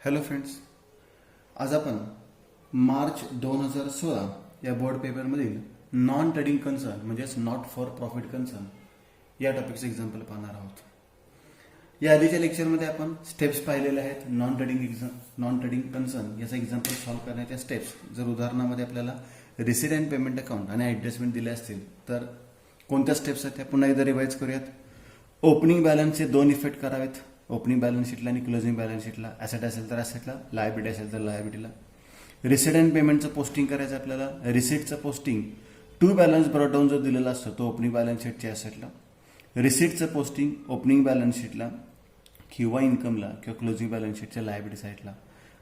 Hello friends, आज आपण मार्च 2016 या बोर्ड पेपरमधील नॉन ट्रेडिंग कन्सर्न म्हणजेच नॉट फॉर प्रॉफिट कन्सर्न या टॉपिकचं एक्झाम्पल पाहणार आहोत. या आधीच्या लेक्चरमध्ये आपण स्टेप्स पाहिलेले आहेत. नॉन ट्रेडिंग कन्सर्न याचा एक्झाम्पल सॉल्व्ह करण्याच्या स्टेप्स. जर उदाहरणामध्ये आपल्याला रिसीट अँड पेमेंट अकाउंट आणि ॲडजस्टमेंट दिले असतील तर कोणत्या स्टेप्स आहेत त्या पुन्हा एकदा रिवाइज करूयात. ओपनिंग बॅलन्सचे दोन इफेक्ट करावेत. ओपनिंग बॅलन्स शीटला आणि क्लोजिंग बॅलन्स शीटला. ॲसेट असेल तर ॲसेटला, लायबिलिटी असेल तर लायबिलिटीला. रिसीट अँड पेमेंटचं पोस्टिंग करायचं आपल्याला. रिसीटचं पोस्टिंग टू बॅलन्स ब्रॉडाऊन जो दिलेला असतो तो ओपनिंग बॅलन्स शीटच्या ॲसेटला. रिसीटचं पोस्टिंग ओपनिंग बॅलन्स शीटला किंवा इन्कमला किंवा क्लोजिंग बॅलन्स शीटच्या लायबिलिटी साईडला.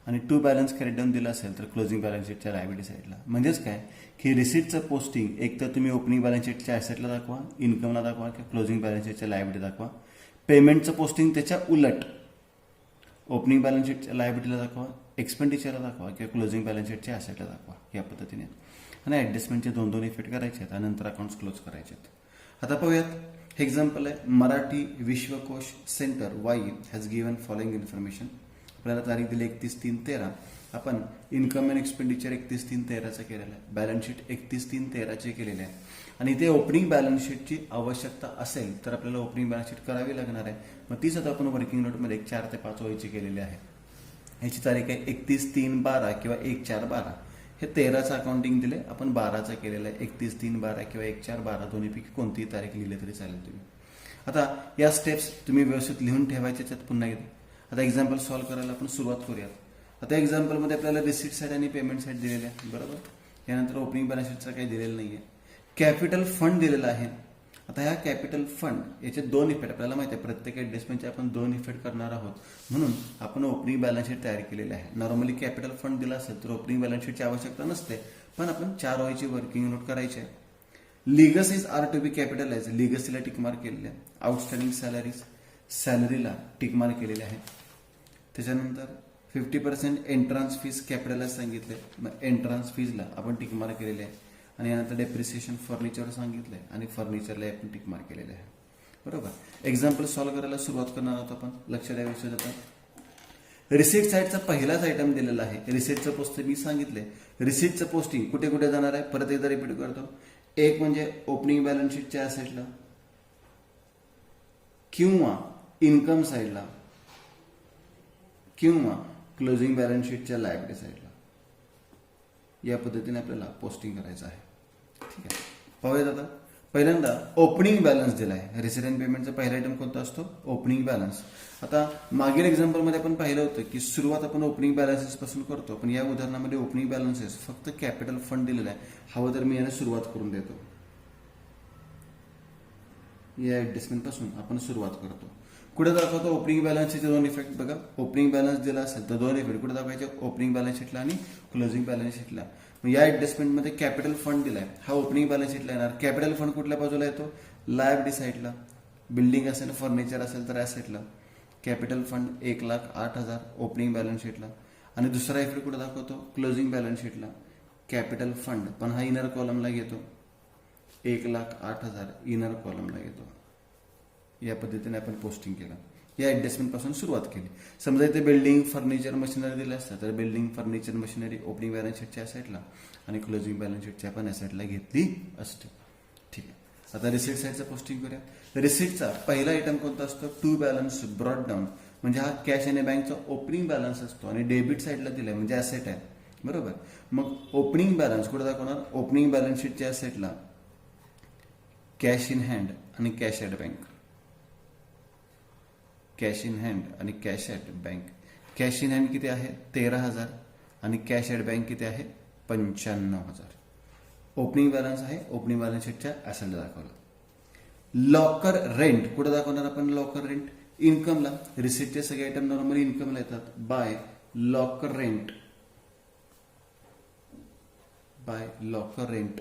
आणि टू बॅलन्स कॅरी डाऊन दिला असेल तर क्लोजिंग बॅलन्स शीटच्या लायबिलिटी साईडला. म्हणजेच काय की रिसीटचं पोस्टिंग एक तर तुम्ही ओपनिंग बॅलन्स शीटच्या ॲसेटला दाखवा, इन्कमला दाखवा किंवा क्लोजिंग बॅलन्स शीटच्या लायबिलिटी दाखवा. पेमेंटचं पोस्टिंग त्याच्या उलट ओपनिंग बॅलन्स शीटच्या लायबिलिटीला दाखवा, एक्सपेंडिचरला दाखवा किंवा क्लोजिंग बॅलन्स शीटच्या ॲसेटला दाखवा. या पद्धतीने आणि ॲडजस्टमेंटचे दोन दोन इफेक्ट करायचे आहेत आणि नंतर अकाउंट्स क्लोज करायचे आहेत. आता पाहूयात. हे एक्झाम्पल आहे. मराठी विश्वकोश centre Wai has given following information. आपल्याला तारीख दिली 31/3/13. आपण इन्कम अँड एक्सपेंडिचर 31/3/13चं केलेलं आहे. बॅलन्स शीट 31/3/13चे केलेले आहे. आणि ते ओपनिंग बॅलन्स शीटची आवश्यकता असेल तर आपल्याला ओपनिंग बॅलन्स शीट करावी लागणार आहे. मग तीच आता आपण वर्किंग नोटमध्ये 4 ते 5 ओळीची केलेली आहे. ह्याची तारीख आहे 31/3/12 किंवा 1/4/12. हे 13चं अकाउंटिंग दिले, आपण 12चं केलेलं आहे. 31/3/12 किंवा 1/4/12 दोन्हीपैकी कोणतीही तारीख लिहिली तरी चालेल तुम्ही. आता या स्टेप्स तुम्ही व्यवस्थित लिहून ठेवायच्या आहेत पुन्हा एकदा. आता एक्झाम्पल सॉल्व्ह करायला आपण सुरुवात करूयात. आता एक्झाम्पलमध्ये आपल्याला रिसीट साईड आणि पेमेंट साईड दिलेले आहे, बरोबर. यानंतर ओपनिंग बॅलन्स शीटचं काही दिलेलं नाही आहे. कॅपिटल फंड दिलेला आहे. आता ह्या कॅपिटल फंड याचे दोन इफेक्ट आपल्याला माहिती आहे. प्रत्येक ॲडजस्टमेंटचे आपण दोन इफेक्ट करणार आहोत, म्हणून आपण ओपनिंग बॅलन्स शीट तयार केलेली आहे. नॉर्मली कॅपिटल फंड दिला असेल तर ओपनिंग बॅलन्स शीटची आवश्यकता नसते, पण आपण 4 ओळीची वर्किंग नोट करायची आहे. Legacies are to be capitalize. लिगसीला टिकमार्क केलेले आहे. आउटस्टँडिंग सॅलरीज, सॅलरीला टिकमार्क केलेले आहे. त्याच्यानंतर 50% एंट्रान्स फीज कॅपिटलाइज सांगितले, मग एंट्रान्स फीजला आपण टिकमार्क केलेले आहे. आणि यानंतर डेप्रिसिएशन फर्निचर सांगितलंय आणि फर्निचरला आपण टिकमार्क केलेले आहे, बरोबर. एक्झाम्पल सॉल्व्ह करायला सुरुवात करणार आहोत आपण. लक्ष द्या विषय आता. रिसीट साईडचा पहिलाच आयटम दिलेला आहे. रिसीटचं पोस्टिंग मी सांगितले. रिसीटचं पोस्टिंग कुठे कुठे जाणार आहे परत एकदा रिपीट करतो. एक म्हणजे ओपनिंग बॅलन्स शीटच्या ॲसेटला किंवा इन्कम साईडला किंवा क्लोजिंग बॅलन्स शीटच्या लायबिलिटी साईडला. या पद्धतीने आपल्याला पोस्टिंग करायचं आहे. ठीक आहे, पाहूयात आता. पहिल्यांदा ओपनिंग बॅलन्स दिला आहे. रिसीट अँड पेमेंटचा पहिला आयटम कोणता असतो? Opening balance. आता मागील एक्झाम्पलमध्ये आपण पाहिलं होतं की सुरुवात आपण ओपनिंग बॅलन्सेस पासून करतो, पण या उदाहरणामध्ये ओपनिंग बॅलन्सेस फक्त कॅपिटल फंड दिलेला आहे. हवं तर मी याने सुरुवात करून देतो. या ऍडजस्टमेंट पासून आपण सुरुवात करतो. कुठे दाखवतो ओपनिंग बॅलन्सचे दोन इफेक्ट बघा. ओपनिंग बॅलन्स दिला असेल तर दोन इफेक्ट कुठे दाखवायचे? ओपनिंग बॅलन्स शीटला आणि क्लोजिंग बॅलन्स शीटला. मग या ऍडजस्टमेंटमध्ये कॅपिटल फंड दिलाय, हा ओपनिंग बॅलन्स शीटला येणार. कॅपिटल फंड कुठल्या बाजूला येतो? लायबिलिटी साईडला. बिल्डिंग असेल, फर्निचर असेल तर ॲसेटला. कॅपिटल फंड 1,08,000 ओपनिंग बॅलन्स शीटला. आणि दुसरा इफेक्ट कुठे दाखवतो? क्लोजिंग बॅलन्स शीटला. कॅपिटल फंड पण हा इनर कॉलमला घेतो, 1,08,000 इनर कॉलमला घेतो. या पद्धतीने आपण पोस्टिंग केलं. या ऍडजस्टमेंट पासून सुरुवात केली. समजा इथे बिल्डिंग, फर्निचर, मशिनरी दिले असतात तर building, furniture, machinery opening balance शीटच्या ॲसेटला आणि क्लोजिंग बॅलन्स शीटच्या आपण ॲसेटला घेतली असते. ठीक आहे, आता रिसीट साईडचं पोस्टिंग करूया. रिसीटचा पहिला आयटम कोणता असतो? To balance brought down. म्हणजे हा कॅश आणि बँकचा ओपनिंग बॅलन्स असतो आणि डेबिट साईडला दिलाय म्हणजे ॲसेट आहे, बरोबर. मग ओपनिंग बॅलन्स कुठे दाखवणार? ओपनिंग बॅलन्स शीटच्या ॲसेटला कॅश इन हँड आणि cash at bank. Cash in hand आणि cash at bank. Cash in hand किती आहे? 13,000 आणि कॅश ॲट बँक किती आहे? 95,000. ओपनिंग बॅलन्स आहे, ओपनिंग बॅलन्स शीटच्या ॲसेटला दाखवलं. लॉकर रेंट कुठे दाखवणार आपण? Locker rent इन्कमला. रिसीटचे सगळे आयटम नॉर्मली इन्कमला येतात. By locker rent, by locker rent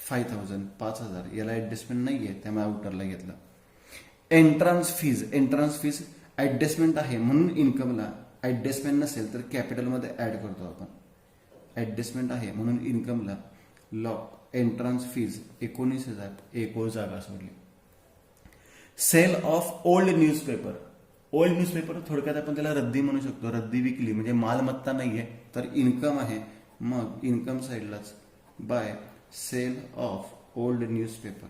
5,000 5,000. याला ऍडजस्टमेंट नाहीये त्यामुळे आउटरला घेतलं. Entrance fees, entrance fees adjustment आहे म्हणून इन्कमला. ऍडजस्टमेंट नसेल तर कॅपिटलमध्ये ऍड करतो आपण. ऍडजस्टमेंट आहे म्हणून इन्कमला लॉक एंट्रान्स फीज 19,000. एक ओळ जागा सोडली. Sale of old newspaper. Old newspaper थोडक्यात आपण त्याला रद्दी म्हणू शकतो. रद्दी विकली म्हणजे मालमत्ता नाहीये तर इन्कम आहे. मग इन्कम साईडलाच by sale of old newspaper.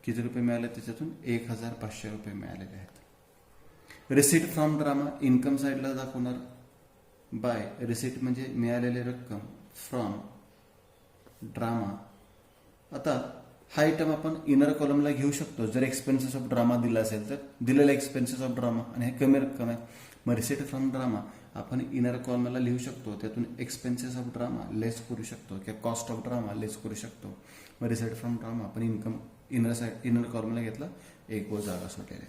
किती रुपये मिळाले त्याच्यातून? 1,500 रुपये मिळालेले आहेत. रिसीट फ्रॉम ड्रामा इन्कम साईडला दाखवणार बाय रिसीट म्हणजे मिळालेली रक्कम फ्रॉम ड्रामा. आता हा आयटम आपण इनर कॉलमला घेऊ शकतो जर एक्सपेन्सेस ऑफ ड्रामा दिला असेल तर. दिलेला एक्सपेन्सेस ऑफ ड्रामा आणि हे कमी रक्कम आहे. मग रिसीट फ्रॉम ड्रामा आपण इनर कॉलमला लिहू शकतो. त्यातून एक्सपेन्सेस ऑफ ड्रामा लेस करू शकतो किंवा कॉस्ट ऑफ ड्रामा लेस करू शकतो. मग रिसीट फ्रॉम ड्रामा आपण इन्कम इनर कॉलमला घेतला, एक व जागा सोडलेली.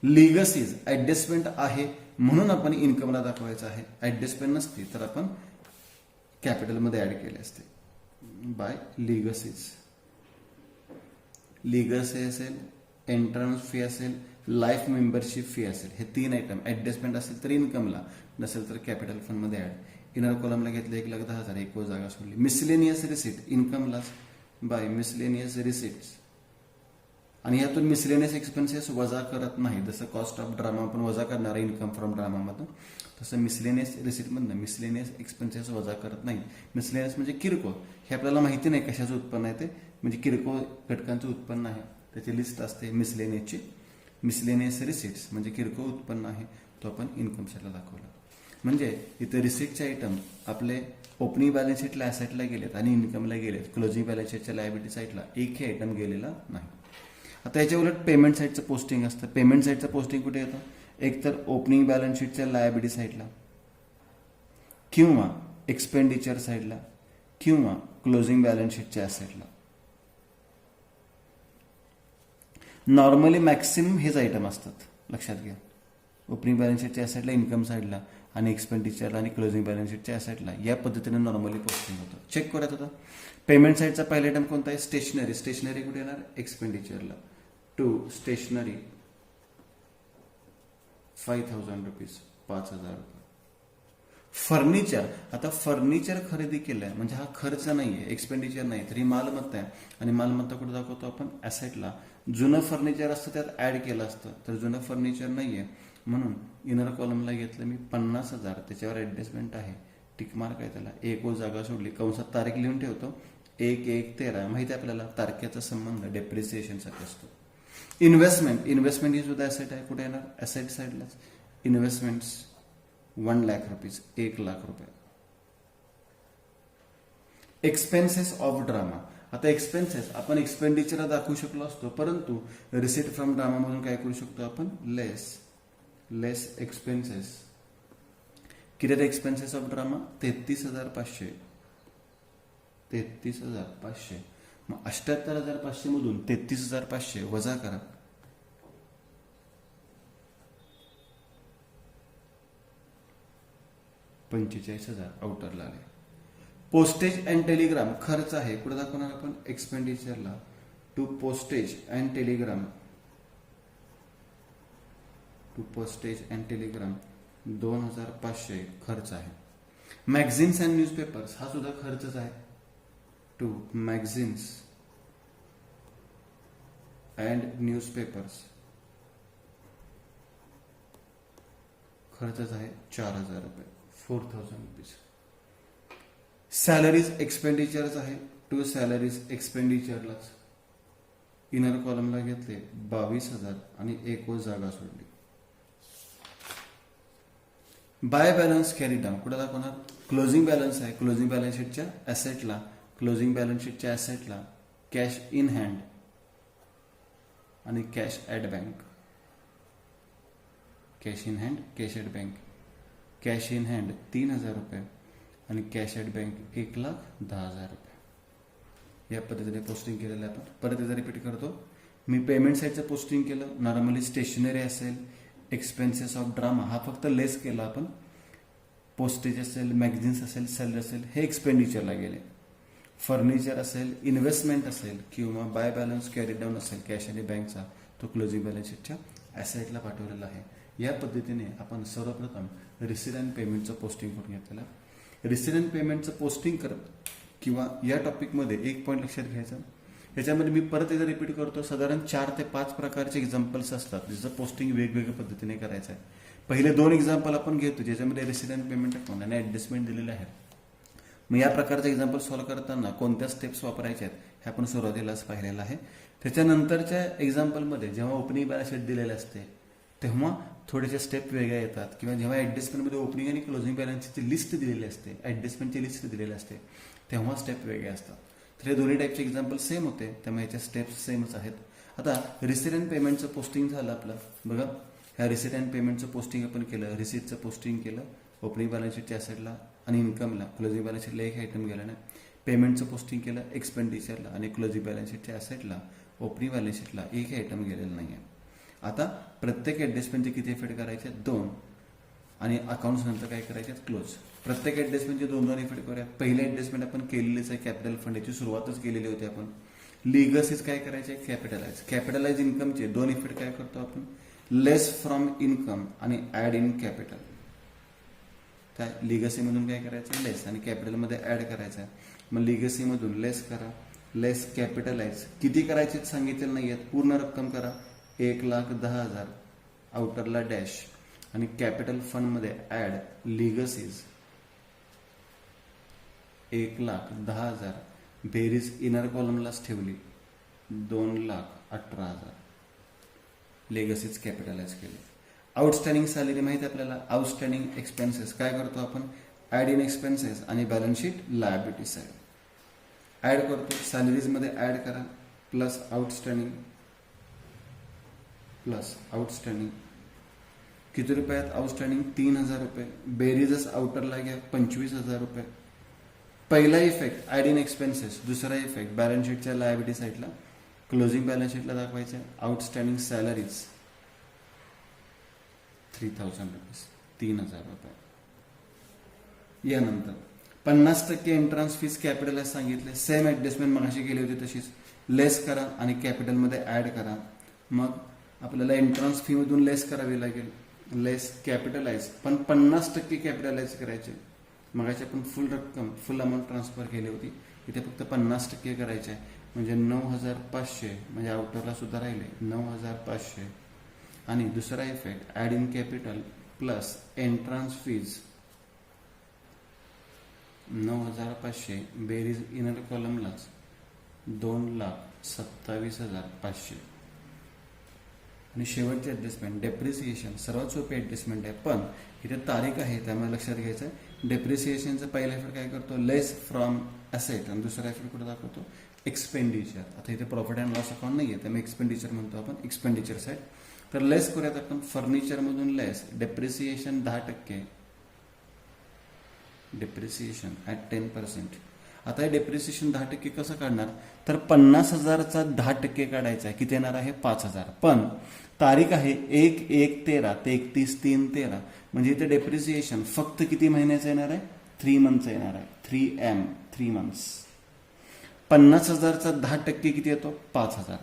लिगसीज ऍडजस्टमेंट आहे म्हणून आपण इन्कमला दाखवायचं आहे. ऍडजस्टमेंट नसती तर आपण कॅपिटलमध्ये ऍड केले असते बाय लिगसीज. लिगसी असेल, एंट्रन्स फी असेल, लाईफ मेंबरशिप फी असेल, हे 3 आयटम ऍडजस्टमेंट असेल तर इन्कमला, नसेल तर कॅपिटल फंडमध्ये ऍड. इनर कॉलमला घेतलं 1,10,000, एक व जागा सोडली. मिसलेनियस रिसीट इन्कमलाच बाय मिसलेनियस रिसीट्स. आणि यातून मिसलेनियस एक्सपेन्सेस वजा करत नाही. जसं कॉस्ट ऑफ ड्रामा आपण वजा करणार आहे इन्कम फ्रॉम ड्रामामधून, तसं मिसलेनियस रिसीटमधनं मिसलेनियस एक्सपेन्सेस वजा करत नाही. मिसलेनियस म्हणजे किरकोळ, हे आपल्याला माहिती नाही कशाचं उत्पन्न आहे ते, म्हणजे किरकोळ घटकांचं उत्पन्न आहे, त्याची लिस्ट असते मिसलेनियसची. मिसलेनियस रिसीट्स म्हणजे किरकोळ उत्पन्न आहे, तो आपण इन्कम साईडला दाखवला. म्हणजे इथे रिसीटचे आयटम आपले ओपनिंग बॅलन्स शीटला ॲसेटला गेलेत आणि इन्कमला गेलेत. क्लोजिंग बॅलन्स शीटच्या लायबिलिटी साईडला एकही आयटम गेलेला नाही. आता याच्या उलट पेमेंट साईडचं पोस्टिंग असतं. पेमेंट साईडचं पोस्टिंग कुठे येतं? एक तर ओपनिंग बॅलन्स शीटच्या लायबिलिटी साईडला, किंवा एक्सपेंडिचर साईडला, किंवा क्लोजिंग बॅलन्स शीटच्या ॲसेटला. नॉर्मली मॅक्सिमम हेच आयटम असतात, लक्षात घ्या. ओपनिंग बॅलन्स शीटच्या ॲसेटला, इन्कम साईडला, आणि एक्सपेंडिचरला आणि क्लोजिंग बॅलन्स शीटच्या ॲसेटला या पद्धतीने नॉर्मली पोस्टिंग होतं. चेक करत होतं. पेमेंट साईडचा पहिला आयटम कोणता आहे? स्टेशनरी. स्टेशनरी कुठे येणार? एक्सपेंडिचरला. टू स्टेशनरी 5,000 रुपीज, 5,000 रुपये. फर्निचर, आता फर्निचर खरेदी केलंय म्हणजे हा खर्च नाहीये, एक्सपेंडिचर नाही, तर ही मालमत्ता आहे. आणि मालमत्ता कुठे दाखवतो आपण? ॲसेटला. जुनं फर्निचर असतं त्यात ऍड केलं असतं, तर जुनं फर्निचर नाहीये म्हणून इनर कॉलमला घेतलं मी 50,000, त्याच्यावर ऍडजस्टमेंट आहे, टिक मार्क आहे त्याला, एक व जागा सोडली, कंसात तारीख लिहून ठेवतो 1/1/13. माहिती आहे आपल्याला तारखेचा संबंध डेप्रिसिएशनसाठी असतो. इन्व्हेस्टमेंट, इन्व्हेस्टमेंट ही सुद्धा ॲसेट आहे. कुठे येणार? ॲसेट साईडलाच. इन्व्हेस्टमेंट्स 1,00,000 रुपीज, 1,00,000 रुपये. Expenses of drama. आता एक्सपेन्सेस आपण एक्सपेंडिचरला दाखवू शकलो असतो, परंतु रिसीट फ्रॉम ड्रामा म्हणून काय करू शकतो आपण? लेस एक्सपेन्सेस. किती एक्सपेन्सेस ऑफ ड्रामा? 33,500. 33,500. मग 78,500 मधून 33,500 वजा करा. $45,000 आउटरला आले. पोस्टेज अँड टेलिग्राम खर्च आहे, कुठे दाखवणार आपण? एक्सपेंडिचरला. To postage and telegram, to postage and telegram 2,500 खर्च आहे. मॅगझिन्स अँड न्यूजपेपर्स हा सुद्धा खर्चच आहे. टू मॅगझिन्स अँड न्यूजपेपर्स खर्चच आहे 4,000 रुपये, 4,000 रुपीज. सॅलरीज एक्सपेंडिचरच आहे. टू सॅलरीज एक्सपेंडिचरलाच इनर कॉलमला घेतले 22,000 आणि एक व जागा सोडली. बाय बॅलन्स कॅरी डाऊन कुठे दाखवणार? क्लोजिंग बॅलन्स आहे. क्लोजिंग बॅलन्स शीटच्या ॲसेटला, क्लोजिंग बॅलन्स शीटच्या ॲसेटला कॅश इन हँड आणि cash at bank. Cash in hand, cash at bank. Cash in hand 3,000 रुपये आणि कॅश ॲट बँक 1,10,000 रुपये. या पद्धतीने पोस्टिंग केलेलं आहे आपण. परत एकदा रिपीट करतो. मी पेमेंट साईडचं पोस्टिंग केलं. नॉर्मली स्टेशनरी असेल, एक्सपेन्सेस ऑफ ड्रामा हा फक्त लेस केला आपण. पोस्टेज असेल, मॅगझिन्स असेल, सॅलरी असेल, हे एक्सपेंडिचरला गेले. फर्निचर असेल, इन्व्हेस्टमेंट असेल, किंवा बाय बॅलन्स कॅरी डाऊन असेल कॅश आणि बँकचा, तो क्लोजिंग बॅलन्स शीटच्या ॲसेटला पाठवलेला आहे. या पद्धतीने आपण सर्वप्रथम रिसीट अँड पेमेंटचं पोस्टिंग करून घेतलेलं. रिसीट अँड पेमेंटचं पोस्टिंग करत किंवा या टॉपिकमध्ये एक पॉईंट लक्षात घ्यायचा, याच्यामध्ये मी परत एकदा रिपीट करतो, साधारण 4 ते 5 प्रकारचे एक्झाम्पल्स असतात ज्याचं पोस्टिंग वेगवेगळ्या पद्धतीने करायचं आहे. पहिले 2 एक्झाम्पल आपण घेतो ज्याच्यामध्ये रेसिडेंट पेमेंट अकाउंट आणि ऍडजस्टमेंट दिलेले आहे. मग या प्रकारचे एक्झाम्पल सॉल्व्ह करताना कोणत्या स्टेप्स वापरायच्या आहेत हे आपण सुरुवातीलाच पाहिलेलं आहे. त्याच्यानंतरच्या एक्झाम्पलमध्ये जेव्हा ओपनिंग बॅलन्स शीट दिलेले असते तेव्हा थोडेसे स्टेप वेगळ्या येतात, किंवा जेव्हा ऍडजस्टमेंटमध्ये ओपनिंग आणि क्लोजिंग बॅलन्सची लिस्ट दिलेली असते, ऍडजस्टमेंटची लिस्ट दिलेली असते, तेव्हा स्टेप वेगळे असतात. तर हे दोन्ही टाईपचे एक्झाम्पल सेम होते, त्यामुळे याच्या स्टेप्स सेमच आहेत. आता रिसिडेंट पेमेंटचं पोस्टिंग झालं आपलं. बघा, ह्या रिसिडेंट पेमेंटचं पोस्टिंग आपण केलं, रिसिटचं पोस्टिंग केलं ओपनिंग बॅलन्स शीटच्या ॲसेटला आणि इन्कमला, क्लोजिंग बॅलन्स शीटला एक आयटम गेला नाही. पेमेंटचं पोस्टिंग केलं एक्सपेंडिचरला आणि क्लोजिंग बॅलन्स शीटच्या ॲसेटला, ओपनिंग बॅलन्स शीटला एक आयटम गेलेला नाही आहे. आता प्रत्येक ॲडजस्टमेंटचे किती इफेक्ट करायचे? 2. आणि अकाउंट्स नंतर काय करायचे? क्लोज. प्रत्येक ॲडजस्टमेंटचे 2 इफेक्ट करूया. पहिली ॲडजस्टमेंट आपण केलेलीच आहे, कॅपिटल फंड, याची सुरुवातच केलेली होती आपण. लिगसीज काय करायचे? कॅपिटलाइज इन्कमचे 2 इफेक्ट काय करतो आपण? लेस फ्रॉम इन्कम आणि ऍड इन कॅपिटल. काय लिगसीमधून काय करायचं? लेस, आणि कॅपिटलमध्ये ऍड करायचं आहे. मग लिगसीमधून लेस करा, लेस कॅपिटलाइज किती करायचे सांगितलेलं नाही आहेत, पूर्ण रक्कम करा. 1,10,000 आउटरला डॅश, आणि कॅपिटल फंडमध्ये ऍड लिगसीज 1,10,000 बेरीज इनर कॉलमलाच ठेवली 2,18,000 लेगसीज कॅपिटलाइज केले. आउटस्टँडिंग सॅलरी माहिती आपल्याला. आउटस्टँडिंग एक्सपेन्सेस काय करतो आपण? ऍड इन एक्सपेन्सेस आणि balance sheet liability side add करतो. सॅलरीजमध्ये ऍड करा, प्लस आउटस्टँडिंग किती रुपयात आउटस्टँडिंग? 3,000 रुपये. बेरीजच आउटरला घ्या 25,000 रुपये. पहिला इफेक्ट ऍड इन एक्सपेन्सेस, दुसरा इफेक्ट बॅलन्स शीटच्या लायबिलिटी साईडला, क्लोजिंग बॅलन्स शीटला दाखवायचे आउटस्टँडिंग सॅलरीज 3,000 रुपीज, 3,000 रुपये. यानंतर 50% एंट्रन्स फीस कॅपिटलाइज सांगितले. सेम ऍडजस्टमेंट मगाशी केली होती तशीच. लेस करा आणि कॅपिटलमध्ये ऍड करा. मग आपल्याला एंट्रन्स फी मधून लेस करावी लागेल. लेस कॅपिटलाइज, पण 50% कॅपिटलाइज करायचे. मगाशी आपण फुल अमाऊंट ट्रान्सफर केली होती, इथे फक्त 50% करायचे आहे. म्हणजे 9,500, म्हणजे आउटरला सुद्धा राहिले 9,500. आणि दुसरा effect add in capital plus entrance fees 9,500 बेरीज इनर कॉलमलाच 2,27,500. आणि शेवटची ऍडजस्टमेंट डेप्रिसिएशन, सर्वात सोपी ऍडजस्टमेंट आहे, पण इथे तारीख आहे त्यामुळे लक्षात घ्यायचं आहे. डेप्रिसिएशनचा पहिला इफेक्ट काय करतो? लेस फ्रॉम ॲसेट, आणि दुसरा इफेक्ट कुठे दाखवतो? एक्सपेंडिचर. आता इथे प्रॉफिट अँड लॉस अकाउंट नाही आहे त्यामुळे एक्सपेंडिचर म्हणतो आपण, एक्सपेंडिचर साईड. तर लेस करूयात आपण फर्निचरमधून लेस, डेप्रिसिएशन 10%, डेप्रिसिएशन ॲट 10%. आता हे डेप्रिसिएशन 10% कसं काढणार? तर 50,000चा 10% काढायचा आहे. किती येणार आहे? 5,000. पण तारीख आहे 1/1/13 ते 31/3/13, म्हणजे इथे डेप्रिसिएशन फक्त किती महिन्याचं येणार आहे? 3 मंथचं येणार आहे. 3 मंथ्स. 50,000चा 10% किती येतो? 5,000.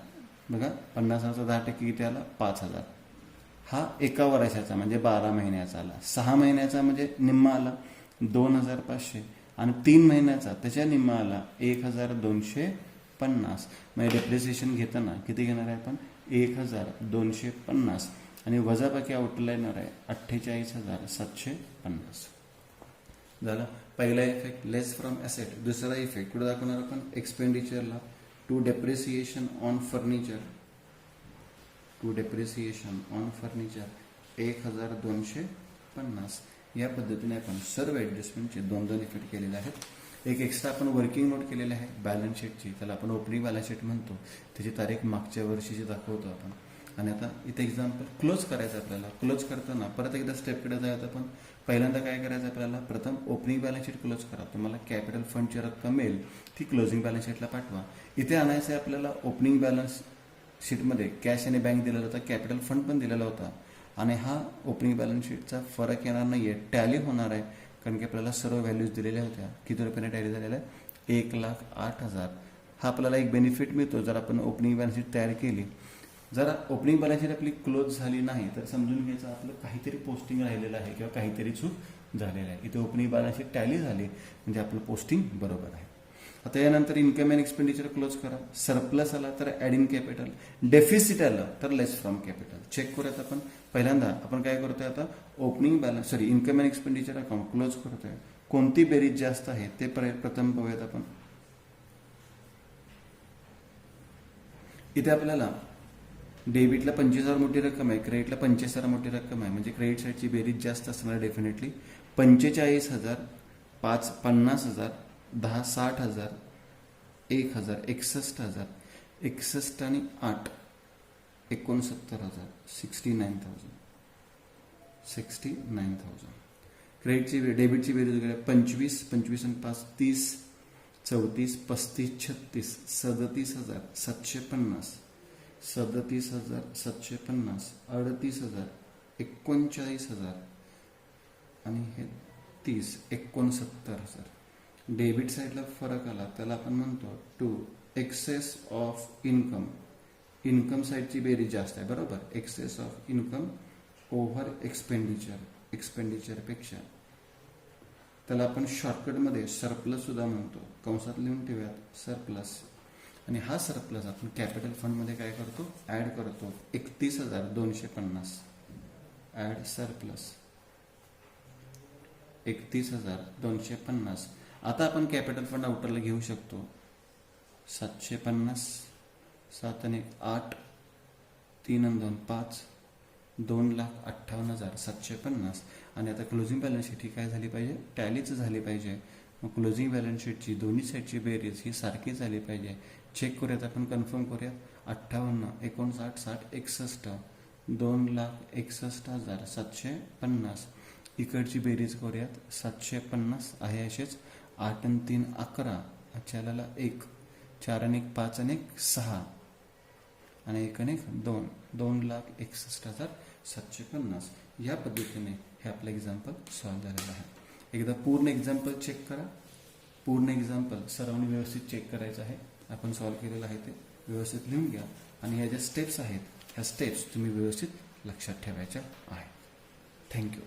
बघा, 50,000चा 10% किती आला? 5,000. हा एका वर्षाचा म्हणजे 12 महिन्याचा आला. 6 महिन्याचा म्हणजे निम्मा आला 2,500, आणि 3 महिन्याचा त्याच्या निम्मा आला 1,250. म्हणजे डेप्रिसिएशन घेताना किती घेणार आहे आपण? 1,250, आणि वजाबाकी आउटला येणार आहे 48,750. झालं पहिला इफेक्ट लेस फ्रॉम ॲसेट. दुसरा इफेक्ट कुठे दाखवणार आपण? एक्सपेंडिचरला. To depreciation on furniture 1,250. या पद्धतीने आपण सर्व ऍडजस्टमेंटचे 2 इफेक्ट केलेले आहेत. एक एक्स्ट्रा आपण वर्किंग नोट केलेले आहे बॅलन्स शीटची, त्याला आपण ओपनिंग बॅलन्स शीट म्हणतो. त्याची तारीख मागच्या वर्षीची दाखवतो आपण. आणि आता इथे एक्झाम्पल क्लोज करायचं आपल्याला. क्लोज करताना परत एकदा स्टेपकडे जायचं आपण. पहिल्यांदा काय करायचं आपल्याला? प्रथम ओपनिंग बॅलन्स शीट क्लोज करा. तुम्हाला कॅपिटल फंडची रक्कम मिळेल ती क्लोजिंग बॅलन्स शीटला पाठवा. इथे आणायचं आहे आपल्याला ओपनिंग बॅलन्स शीटमध्ये कॅश आणि बँक दिलेला होता, कॅपिटल फंड पण दिलेला होता, आणि हा ओपनिंग बॅलन्स शीटचा फरक येणार नाहीये, टॅली होणार आहे. कारण की आपल्याला सर्व व्हॅल्यूज दिलेल्या होत्या. किती रुपयाने टॅली झालेला आहे? 1,08,000. हा आपल्याला एक बेनिफिट मिळतो जर आपण ओपनिंग बॅलन्स शीट तयार केली. जर ओपनिंग बॅलन्स शीट आपली क्लोज झाली नाही तर समजून घ्यायचं आपलं काहीतरी पोस्टिंग राहिलेलं आहे किंवा काहीतरी चूक झालेलं आहे. इथे ओपनिंग बॅलन्स शीट टॅली झाली म्हणजे आपलं पोस्टिंग बरोबर आहे. आता यानंतर इन्कम अँड एक्सपेंडिचर क्लोज करा. सरप्लस आला तर ऍड इन कॅपिटल, डेफिसिट आलं तर लेस फ्रॉम कॅपिटल. चेक करूयात आपण. पहिल्यांदा आपण काय करतोय आता, opening balance income and expenditure account close करतोय. कोणती बेरीज जास्त आहे ते प्रथम पाहूयात आपण. इथे आपल्याला डेबिटला 25,000 मोठी रक्कम आहे, क्रेडिटला 45,000 मोठी रक्कम आहे, म्हणजे क्रेडिट साईडची बेरीज जास्त असणार डेफिनेटली. 45,000, 5 50,000, 10 60,000, 1,000 61,000, 61 आणि 8 69,000, 69,000. क्रेडिटची डेबिटची बेरीज वगैरे 25 25 आणि 5 30, 34 35 36 37,750, 37,750, 38,000, 39,000 आणि हे 30 69,000. डेबिट साईडला फरक आला त्याला आपण म्हणतो to excess of income. Income साईडची बेरीज जास्त आहे बरोबर. Excess of income over expenditure पेक्षा त्याला आपण शॉर्टकटमध्ये सरप्लस सुद्धा म्हणतो. कंसात लिहून ठेवूयात सरप्लस. आणि हा सरप्लस आपण कॅपिटल फंडमध्ये काय करतो, ऍड करतो. 31,250 ऍड सरप्लस 31,250. आता आपण कॅपिटल फंड आउटरला घेऊ शकतो. 750, 7 आणि 8, 3 आणि 2 5, 2,58,750. आणि आता क्लोजिंग बॅलन्स शीट ही काय झाली पाहिजे, टॅलीच झाली पाहिजे. मग क्लोजिंग बॅलन्स शीटची दोन्ही साईडची बेरीज ही सारखी झाली पाहिजे. चेक करूयात आपण, कन्फर्म करूयात. 58, 59, 60, 61, 2,61,750. इकडची बेरीज करूयात. 750 आहे असेच. 8 आणि 3 11, चालाला 1, 4 आणि 1 5 आणि 1 6 आणि 1 आणि 1 2, 2,61,750. या पद्धतीने हे आपलं एक्झाम्पल सॉल्व्ह झालेलं आहे. एकदा पूर्ण एक्झाम्पल चेक करा. पूर्ण एक्झाम्पल सरावनी व्यवस्थित चेक करायचं आहे. आपण सॉल्व्ह केलेलं आहे ते व्यवस्थित लिहून घ्या. आणि ह्या ज्या स्टेप्स आहेत ह्या स्टेप्स तुम्ही व्यवस्थित लक्षात ठेवायच्या आहेत. थँक्यू.